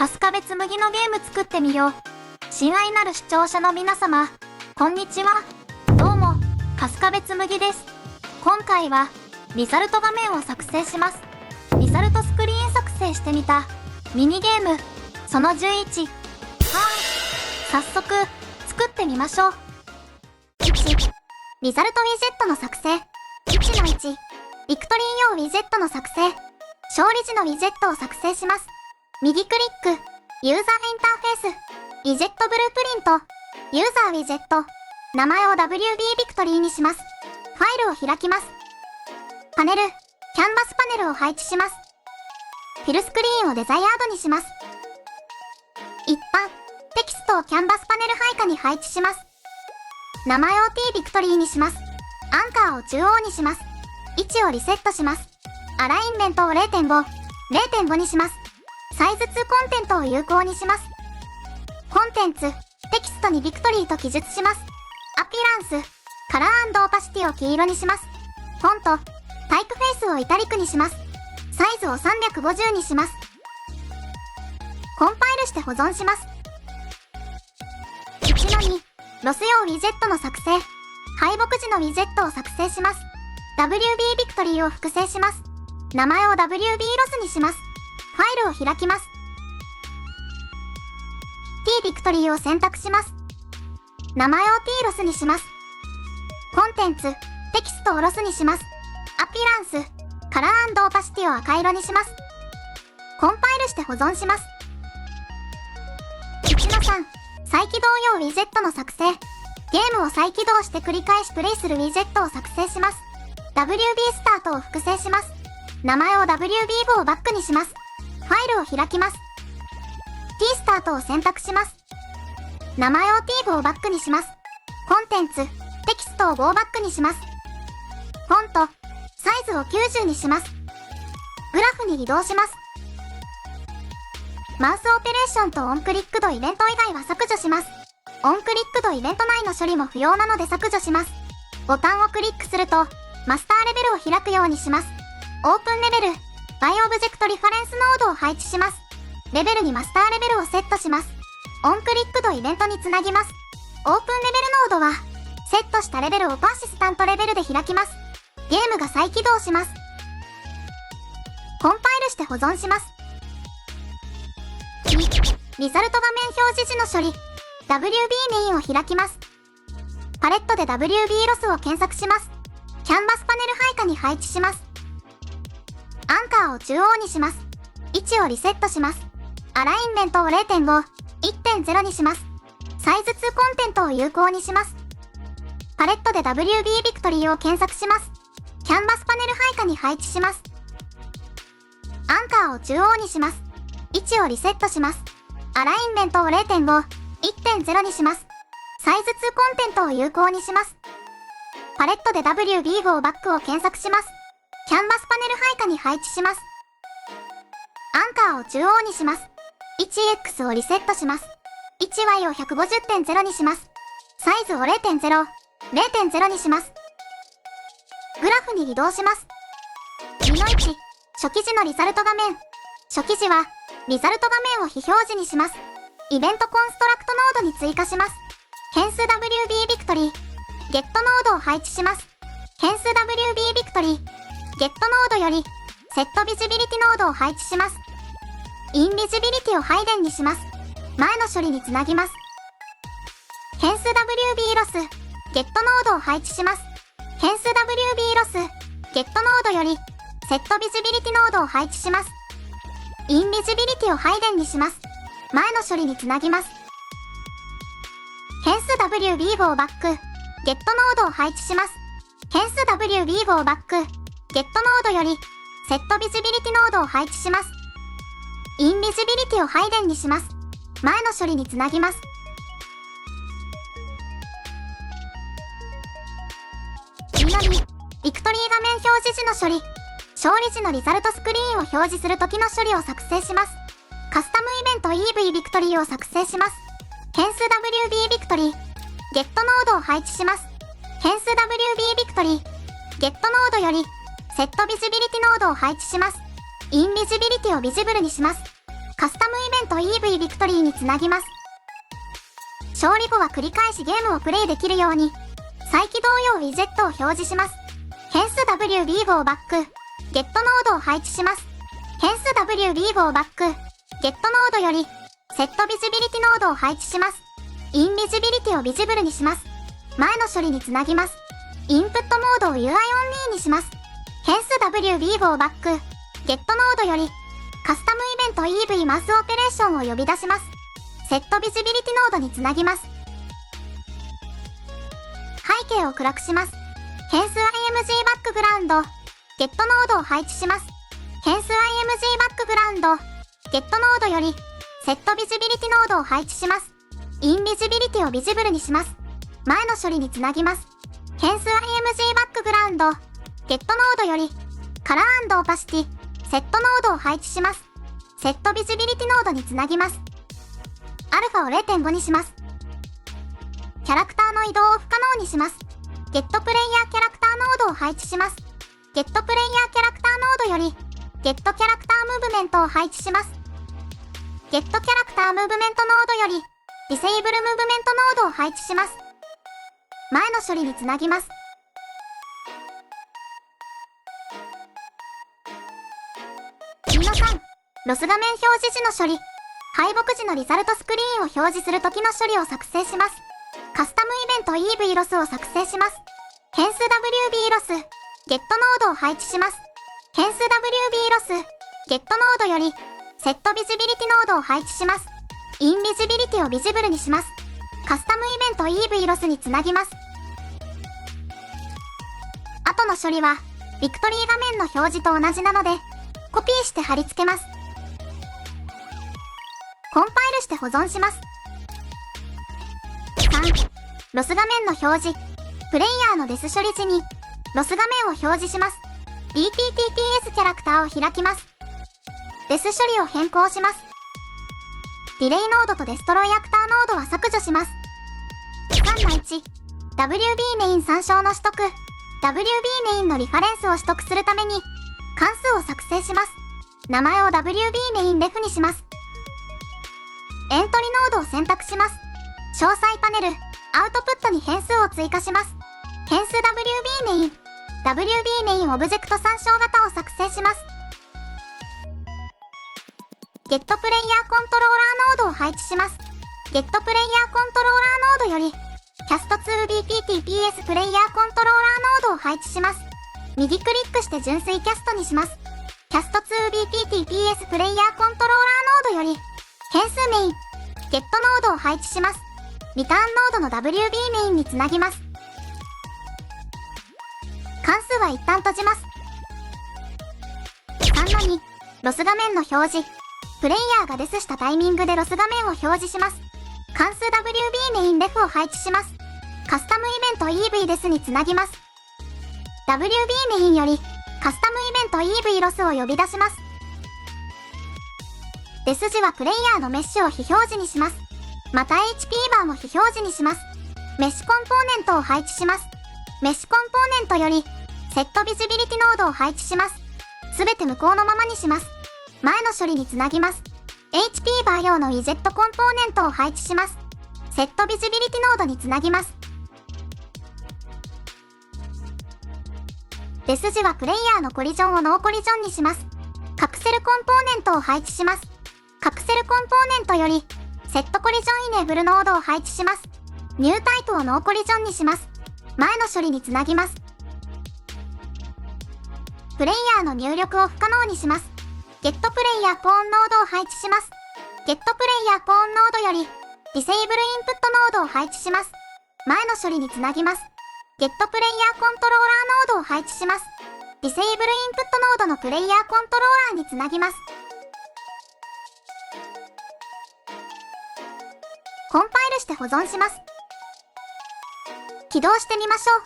春日部つむぎのゲーム作ってみよう。親愛なる視聴者の皆様、こんにちは。どうも、春日部つむぎです。今回は、リザルト画面を作成します。リザルトスクリーン作成してみた、ミニゲーム、その11。早速、作ってみましょう。1、リザルトウィジェットの作成。1-1、ビクトリー用ウィジェットの作成。勝利時のウィジェットを作成します。右クリック、ユーザーインターフェース、ウィジェットブループリント、ユーザーウィジェット、名前を WB ビクトリーにします。ファイルを開きます。パネル、キャンバスパネルを配置します。フィルスクリーンをデザイアードにします。一般、テキストをキャンバスパネル配下に配置します。名前を T ビクトリーにします。アンカーを中央にします。位置をリセットします。アラインメントを 0.5、0.5 にします。サイズ2コンテントを有効にします。コンテンツ、テキストにビクトリーと記述します。アピランス、カラー&オパシティを黄色にします。フォント、タイプフェイスをイタリックにします。サイズを350にします。コンパイルして保存します。1-2、ロス用ウィジェットの作成。敗北時のウィジェットを作成します。WB ビクトリーを複製します。名前を WB ロスにします。ファイルを開きます。T ビクトリーを選択します。名前を T ロスにします。コンテンツ、テキストをロスにします。アピランス、カラー&オパシティを赤色にします。コンパイルして保存します。1-3、再起動用ウィジェットの作成。ゲームを再起動して繰り返しプレイするウィジェットを作成します。WB スタートを複製します。名前を WB 部をバックにします。ファイルを開きます。T スタートを選択します。名前を T 部をバックにします。コンテンツ、テキストを5バックにします。フォント、サイズを90にします。グラフに移動します。マウスオペレーションとオンクリック度イベント以外は削除します。オンクリック度イベント内の処理も不要なので削除します。ボタンをクリックすると、マスターレベルを開くようにします。オープンレベル、バイオブジェクトリファレンスノードを配置します。レベルにマスターレベルをセットします。オンクリック度イベントにつなぎます。オープンレベルノードは、セットしたレベルをパーシスタントレベルで開きます。ゲームが再起動します。コンパイルして保存します。2、リザルト画面表示時の処理。WB メインを開きます。パレットで WB ロスを検索します。キャンバスパネル配下に配置します。アンカーを中央にします。位置をリセットします。アラインメントを 0.5、1.0 にします。サイズ2コンテントを有効にします。パレットで WB ビクトリーを検索します。キャンバスパネル配下に配置します。アンカーを中央にします。位置をリセットします。アラインメントを 0.5、1.0 にします。サイズ2コンテントを有効にします。パレットで WB 号バックを検索します。キャンバスパネル配下に配置します。アンカーを中央にします。1X をリセットします。1Y を 150.0 にします。サイズを 0.0、0.0 にします。グラフに移動します。2-1、初期時のリザルト画面。初期時は、リザルト画面を非表示にします。イベントコンストラクトノードに追加します。変数 WB ビクトリー、ゲットノードを配置します。変数 WB ビクトリー、ゲットノードより、セットビジビリティノードを配置します。インビジビリティをハイデンにします。前の処理につなぎます。変数 WB ロス、ゲットノードを配置します。変数 WB ロス、ゲットノードより、セットビジビリティノードを配置します。インビジビリティをハイデンにします。前の処理につなぎます。変数 WB 号バック、ゲットノードを配置します。変数 WB 号バック、ゲットノードより、セットビジビリティノードを配置します。インビジビリティをハイデンにします。前の処理につなぎます。2-2、ビクトリー画面表示時の処理。勝利時のリザルトスクリーンを表示する時の処理を作成します。カスタムイベント EV ビクトリーを作成します。変数 WB ビクトリー、ゲットノードを配置します。変数 WB ビクトリー、ゲットノードより、セットビジビリティノードを配置します。インビジビリティをビジブルにします。カスタムイベント EV ビクトリーにつなぎます。勝利後は繰り返しゲームをプレイできるように、再起動用ウィジェットを表示します。変数 WB 号バック、ゲットノードを配置します。変数 WB 号バック、ゲットノードより、セットビジビリティノードを配置します。インビジビリティをビジブルにします。前の処理につなぎます。インプットモードを UI オンリーにします。変数 WB 号バック、ゲットノードより、カスタムイベント EV マスオペレーションを呼び出します。セットビジビリティノードにつなぎます。背景を暗くします。変数 IMG バックグラウンド、ゲットノードを配置します。変数 IMG バックグラウンド、ゲットノードより、セットビジビリティノードを配置します。インビジビリティをビジブルにします。前の処理につなぎます。変数 IMG バックグラウンド、ゲットノードより、カラー&オパシティ、セットノードを配置します。セットビジビリティノードにつなぎます。アルファを 0.5 にします。キャラクターの移動を不可能にします。ゲットプレイヤーキャラクターノードを配置します。ゲットプレイヤーキャラクターノードより、ゲットキャラクタームーブメントを配置します。ゲットキャラクタームーブメントノードより、ディセイブルムーブメントノードを配置します。前の処理につなぎます。3、ロス画面表示時の処理。敗北時のリザルトスクリーンを表示する時の処理を作成します。カスタムイベント EV ロスを作成します。変数 WB ロス、ゲットノードを配置します。変数 WB ロス、ゲットノードより、セットビジビリティノードを配置します。インビジビリティをビジブルにします。カスタムイベント EV ロスにつなぎます。後の処理は、ビクトリー画面の表示と同じなので、コピーして貼り付けます。コンパイルして保存します。3、ロス画面の表示。プレイヤーのデス処理時に、ロス画面を表示します。DTTPS キャラクターを開きます。デス処理を変更します。ディレイノードとデストロイアクターノードは削除します。3-1、WB メイン参照の取得。WB メインのリファレンスを取得するために、関数を作成します。名前を WB メインレフにします。エントリノードを選択します。詳細パネル、アウトプットに変数を追加します。変数 WB メイン、WB メインオブジェクト参照型を作成します。ゲットプレイヤーコントローラーノードを配置します。ゲットプレイヤーコントローラーノードより、キャスト 2BPTPS プレイヤーコントローラーノードを配置します。右クリックして純粋キャストにします。キャスト 2BPTPS プレイヤーコントローラーノードより、変数メイン、ゲットノードを配置します。リターンノードの WB メインにつなぎます。関数は一旦閉じます。3-2、ロス画面の表示。プレイヤーがデスしたタイミングでロス画面を表示します。関数 WB メインレフを配置します。カスタムイベント EV デスにつなぎます。WB メインより、カスタムイベント EV ロスを呼び出します。デス時はプレイヤーのメッシュを非表示にします。また HP バーも非表示にします。メッシュコンポーネントを配置します。メッシュコンポーネントより、セットビジビリティノードを配置します。すべて無効のままにします。前の処理につなぎます。HP バー用のウィジェットコンポーネントを配置します。セットビジビリティノードにつなぎます。デス時はプレイヤーのコリジョンをノーコリジョンにします。カプセルコンポーネントを配置します。カプセルコンポーネントより、セットコリジョンイネーブルノードを配置します。ニュータイプをノーコリジョンにします。前の処理につなぎます。プレイヤーの入力を不可能にします。ゲットプレイヤーポーンノードを配置します。ゲットプレイヤーポーンノードより、ディセイブルインプットノードを配置します。前の処理につなぎます。ゲットプレイヤーコントローラーノードを配置します。ディセイブルインプットノードのプレイヤーコントローラーにつなぎます。コンパイルして保存します。起動してみましょう。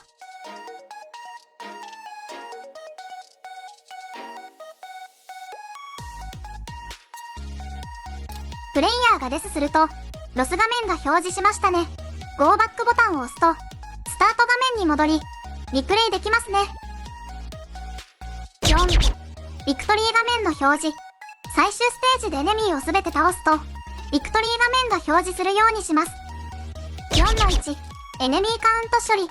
プレイヤーがデスすると、ロス画面が表示しましたね。Go back ボタンを押すと、スタート画面に戻り、リプレイできますね。4、ビクトリー画面の表示。最終ステージでエネミーをすべて倒すと、ビクトリー画面が表示するようにします。4-1、エネミーカウント処理。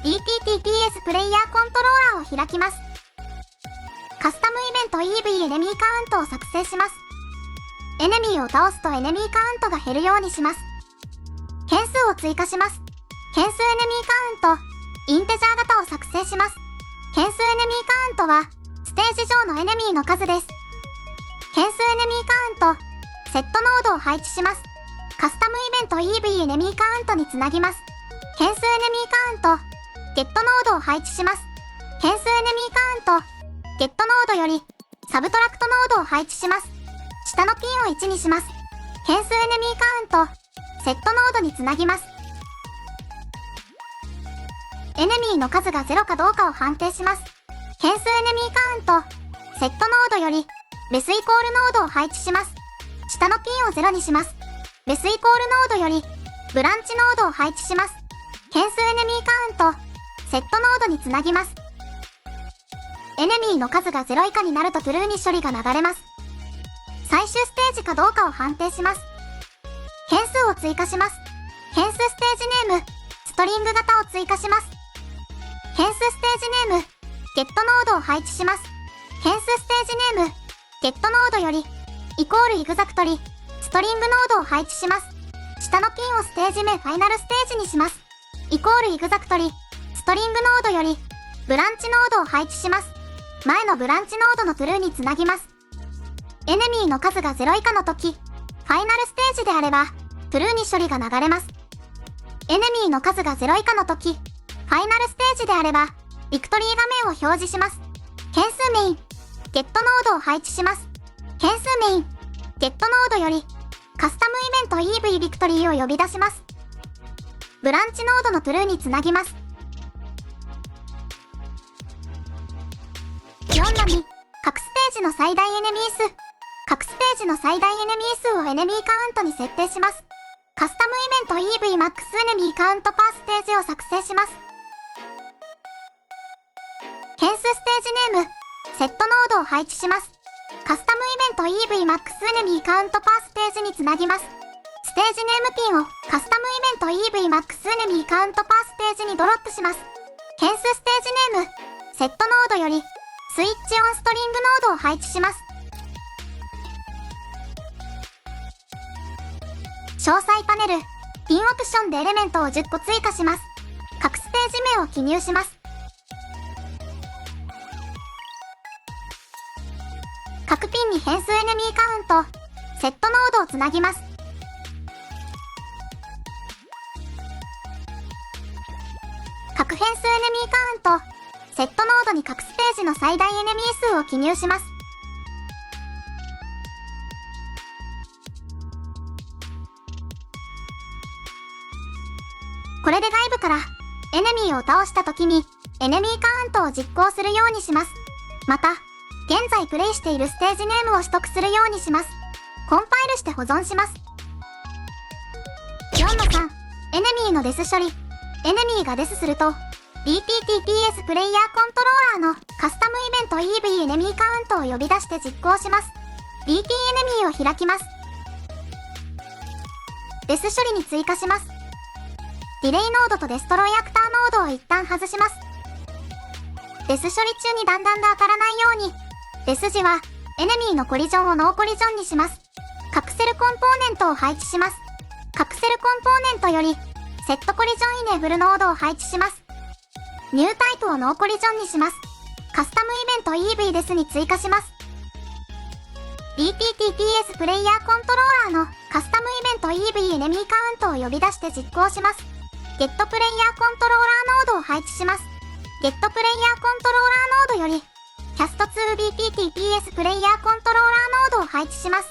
BTTPS プレイヤーコントローラーを開きます。カスタムイベント EV エネミーカウントを作成します。エネミーを倒すとエネミーカウントが減るようにします。変数を追加します。変数エネミーカウント、インテジャー型を作成します。変数エネミーカウントは、ステージ上のエネミーの数です。変数エネミーカウント、セットノードを配置します。カスタムイベント EV エネミーカウントにつなぎます。変数エネミーカウント、ゲットノードを配置します。変数エネミーカウント、ゲットノードより、サブトラクトノードを配置します。下のピンを1にします。変数エネミーカウント、セットノードにつなぎます。エネミーの数が0かどうかを判定します。変数エネミーカウント、セットノードより、ベスイコールノードを配置します。下のピンを0にします。ベスイコールノードより、ブランチノードを配置します。変数エネミーカウント、セットノードにつなぎます。エネミーの数が0以下になるとトゥルーに処理が流れます。最終ステージかどうかを判定します。変数を追加します。変数ステージネーム、ストリング型を追加します。変数ステージネーム、ゲットノードを配置します。変数ステージネーム、ゲットノードより、イコールイグザクトリ、ストリングノードを配置します。下のピンをステージ名ファイナルステージにします。イコールイグザクトリ、ストリングノードより、ブランチノードを配置します。前のブランチノードのトゥルーにつなぎます。エネミーの数が0以下の時、ファイナルステージであれば、トゥルーに処理が流れます。エネミーの数が0以下の時、ファイナルステージであれば、ビクトリー画面を表示します。変数メイン、ゲットノードを配置します。変数メイン、ゲットノードより、カスタムイベント EV ビクトリーを呼び出します。ブランチノードのトゥルーにつなぎます。4波、各ステージの最大エネミー数。各ステージの最大エネミー数をエネミーカウントに設定します。カスタムイベント EV マックスエネミーカウントパーステージを作成します。変数ステージネーム、セットノードを配置します。カスタムイベント EV マックスエネミーカウントパーステージにつなぎます。ステージネームピンをカスタムイベント EV マックスエネミーカウントパーステージにドロップします。変数ステージネーム、セットノードより、スイッチオンストリングノードを配置します。詳細パネル、ピンオプションでエレメントを10個追加します。各ステージ名を記入します。各ピンに変数エネミーカウント、セットノードをつなぎます。各変数エネミーカウント、セットノードに各ステージの最大エネミー数を記入します。これで外部からエネミーを倒した時にエネミーカウントを実行するようにします。また、現在プレイしているステージネームを取得するようにします。コンパイルして保存します。4-3、エネミーのデス処理。エネミーがデスすると、BTTPS プレイヤーコントローラーのカスタムイベント EV エネミーカウントを呼び出して実行します。BT エネミーを開きます。デス処理に追加します。ディレイノードとデストロイアクターノードを一旦外します。デス処理中に弾丸で当たらないように、デス時はエネミーのコリジョンをノーコリジョンにします。カプセルコンポーネントを配置します。カプセルコンポーネントより、セットコリジョンイネーブルノードを配置します。ニュータイプをノーコリジョンにします。カスタムイベント EV デスに追加します。BTTPS プレイヤーコントローラーのカスタムイベント EV エネミーカウントを呼び出して実行します。ゲットプレイヤーコントローラーノードを配置します。ゲットプレイヤーコントローラーノードより、キャスト 2BTTPS プレイヤーコントローラーノードを配置します。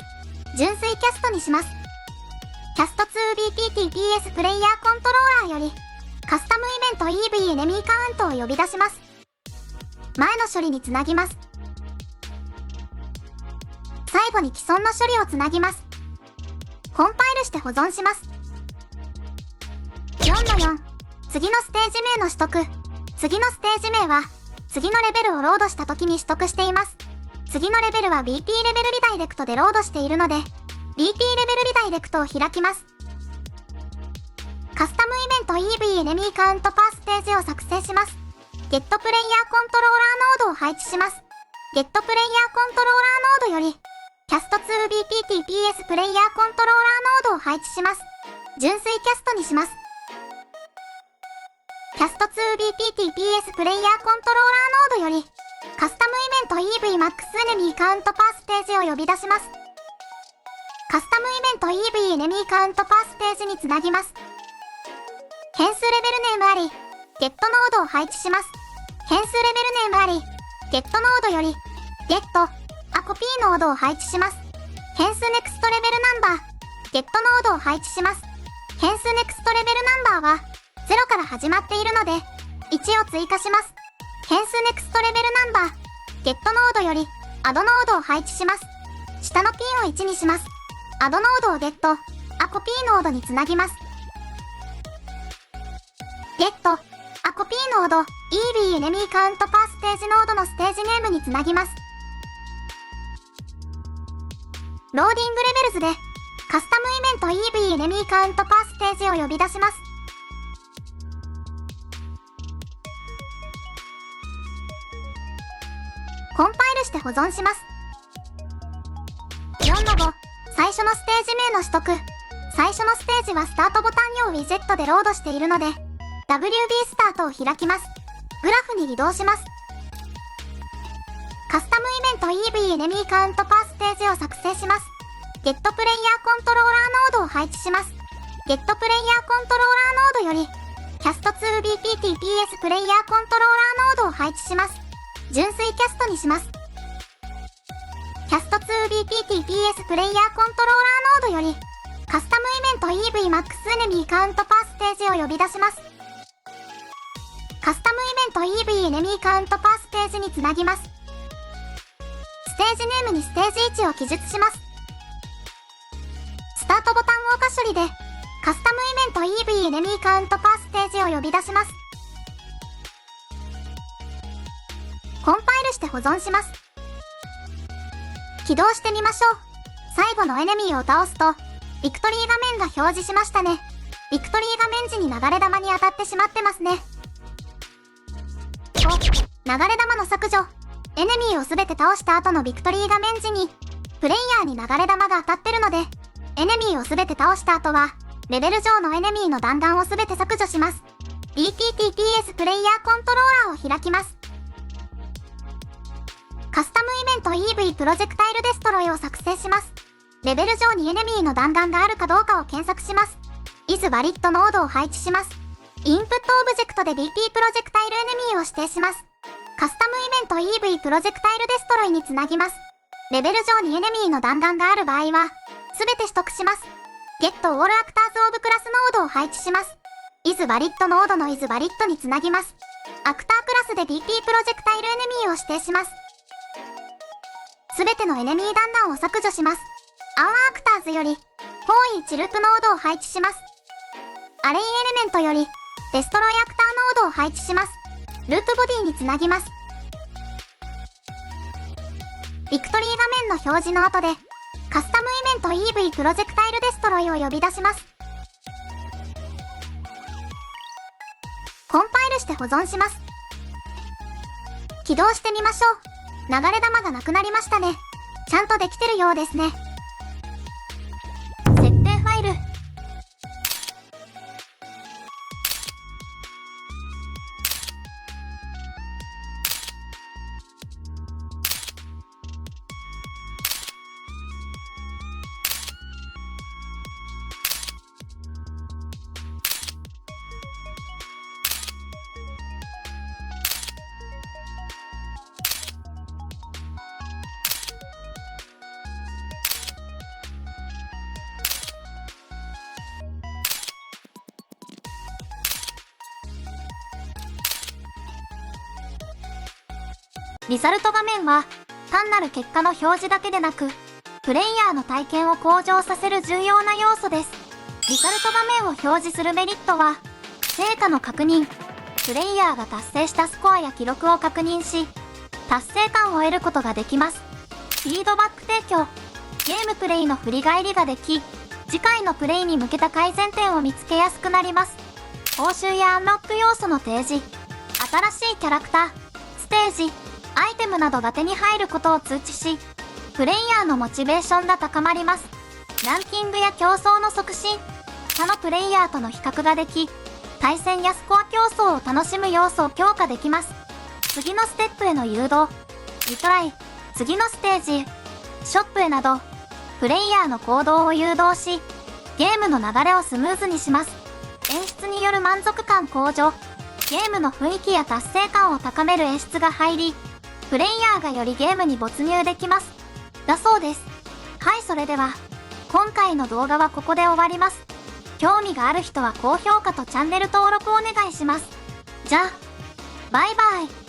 純粋キャストにします。キャスト 2BTTPS プレイヤーコントローラーより、カスタムイベント EV エネミーカウントを呼び出します。前の処理につなぎます。最後に既存の処理をつなぎます。コンパイルして保存します。4-4、次のステージ名の取得。次のステージ名は、次のレベルをロードした時に取得しています。次のレベルは BT レベルリダイレクトでロードしているので、BT レベルリダイレクトを開きます。カスタムイベント EV エネミーカウントパーステージを作成します。ゲットプレイヤーコントローラーノードを配置します。ゲットプレイヤーコントローラーノードより、キャスト 2BTTPS プレイヤーコントローラーノードを配置します。純粋キャストにします。キャスト 2BTTPS プレイヤーコントローラーノードより、カスタムイベント EVMAX エネミーカウントパーステージを呼び出します。カスタムイベント EV エネミーカウントパーステージにつなぎます。変数レベルネームあり、ゲットノードを配置します。変数レベルネームあり、ゲットノードより、ゲット、コピーノードを配置します。変数ネクストレベルナンバー、ゲットノードを配置します。変数ネクストレベルナンバーは、0から始まっているので、1を追加します。変数ネクストレベルナンバー、ゲットノードより、アドノードを配置します。下のピンを1にします。アドノードをゲット、コピーノードにつなぎます。ゲット、コピーノード、EV エネミーカウントパーステージノードのステージネームにつなぎます。ローディングレベルズで、カスタムイベント EV エネミーカウントパーステージを呼び出します。コンパイルして保存します。4の5、最初のステージ名の取得。最初のステージはスタートボタン用ウィジェットでロードしているので、WB スタートを開きます。グラフに移動します。カスタムイベント EV エネミーカウントパーステージを作成します。ゲットプレイヤーコントローラーノードを配置します。ゲットプレイヤーコントローラーノードより、キャスト 2BTTPS プレイヤーコントローラーノードを配置します。純粋キャストにします。キャスト 2BTTPS プレイヤーコントローラーノードより、カスタムイベント EVMAX エネミーカウントパーステージを呼び出します。カスタムイベント EV エネミーカウントパーステージにつなぎます。ステージネームにステージ位置を記述します。スタートボタンを箇処理で、カスタムイベント EV エネミーカウントパーステージを呼び出します。コンパイルして保存します。起動してみましょう。最後のエネミーを倒すと、ビクトリー画面が表示しましたね。ビクトリー画面時に流れ弾に当たってしまってますね。流れ弾の削除。エネミーをすべて倒した後のビクトリー画面時に、プレイヤーに流れ弾が当たってるので、エネミーをすべて倒した後は、レベル上のエネミーの弾丸をすべて削除します。BTTPS プレイヤーコントローラーを開きます。カスタムイベント EV プロジェクタイルデストロイを作成します。レベル上にエネミーの弾丸があるかどうかを検索します。is valid ノードを配置します。インプットオブジェクトで BT プロジェクタイルエネミーを指定します。カスタムイベント EV プロジェクタイルデストロイにつなぎます。レベル上にエネミーの弾丸がある場合は、すべて取得します。Get All Actors of Class ノードを配置します。is valid ノードの is valid につなぎます。アクタークラスで BT プロジェクタイルエネミーを指定します。すべてのエネミー弾丸を削除します。Unactors より、方位チルプノードを配置します。アレイエレメントより、デストロイアクターノードを配置します。ループボディにつなぎます。ビクトリー画面の表示の後で、カスタムイベント EV プロジェクタイルデストロイを呼び出します。コンパイルして保存します。起動してみましょう。流れ弾がなくなりましたね。ちゃんとできてるようですね。設定ファイル。リザルト画面は単なる結果の表示だけでなく、プレイヤーの体験を向上させる重要な要素です。リザルト画面を表示するメリットは、成果の確認、プレイヤーが達成したスコアや記録を確認し、達成感を得ることができます。フィードバック提供、ゲームプレイの振り返りができ、次回のプレイに向けた改善点を見つけやすくなります。報酬やアンロック要素の提示、新しいキャラクター、ステージ、アイテムなどが手に入ることを通知し、プレイヤーのモチベーションが高まります。ランキングや競争の促進、他のプレイヤーとの比較ができ、対戦やスコア競争を楽しむ要素を強化できます。次のステップへの誘導、リトライ、次のステージへ、ショップへなど、プレイヤーの行動を誘導し、ゲームの流れをスムーズにします。演出による満足感向上、ゲームの雰囲気や達成感を高める演出が入り、プレイヤーがよりゲームに没入できます。だそうです。はい、それでは、今回の動画はここで終わります。興味がある人は高評価とチャンネル登録お願いします。じゃあ、バイバイ。